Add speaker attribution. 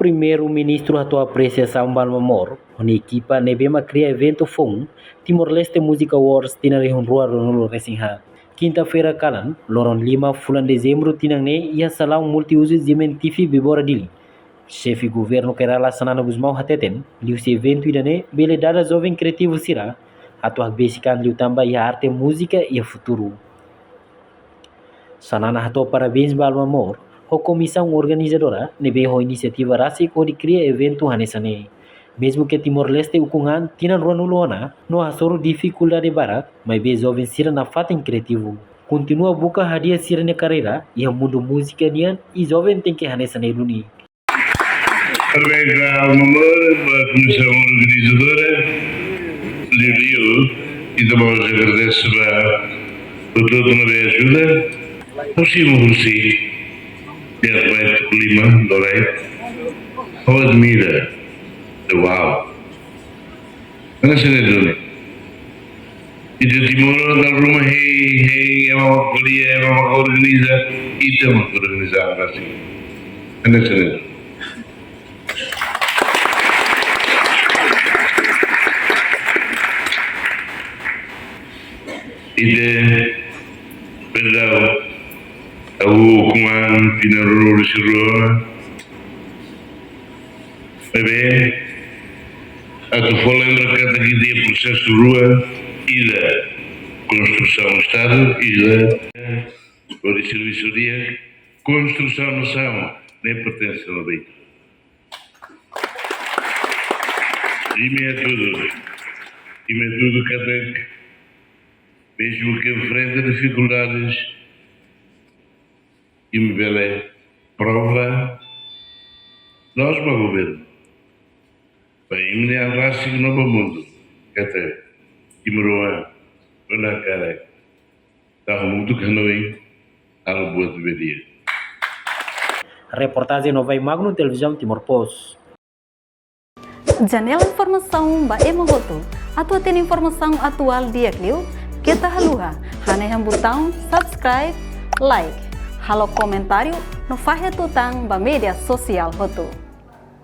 Speaker 1: primeiro-ministro atual apreciação Balmamor, onde equipa nebema cria evento FOM, Timor-Leste Music Awards tina rehunrua ronolo resinha. Quinta-feira kalan, Loron 5 bulan dezembro tinangne ia salão multiuso Zementifi Bibora Dili. Chefe governo Kerala Sanana Gusmau Hateten, liu se evento idane bele dada jovem criativo sira, atual basican liu tambah ia arte música e futuro. Sanana hatou parabéns Balmamor, a comissão organizadora nebe ho inisiativa rasik ho dikria evento hanesane. Mesmo que Timor-Leste ukungan tinan ruanulona, no hasoro dificuldade barat, mas be jovem sira na fatem criativo. Continua buka hadiah sira na carreira e a mundo música nian e jovem tem que hanesane luni.
Speaker 2: Parabéns à Balmamor, à comissão organizadora, Liu, e também os agradeço por toda uma ajuda. Russi, Beto Lima, Lorei, ou admira, uau, não sei nem e de Timor da Roma, é uma polia, é uma organiza, e estamos por organizar assim, não sei nem e de perdão aku kuman pinaruru sirona bebê aku lembra que aqui dia processo rua e da construção do Estado e da serviço dia construção nação nem pertence ao bem e é tudo que mesmo que enfrenta dificuldades e me vê prova nós para o governo para me abraçar no novo mundo que até e meroa na cara tá muito canoi algo boa deveria.
Speaker 1: Reportagem Nova Magno Televisão Timor Post.
Speaker 3: Janela informação ba emogoto atau tem informação atual dia kliu kita haluha haneham botão subscribe like halo comentário no fahe tutang ba media sosial hoto.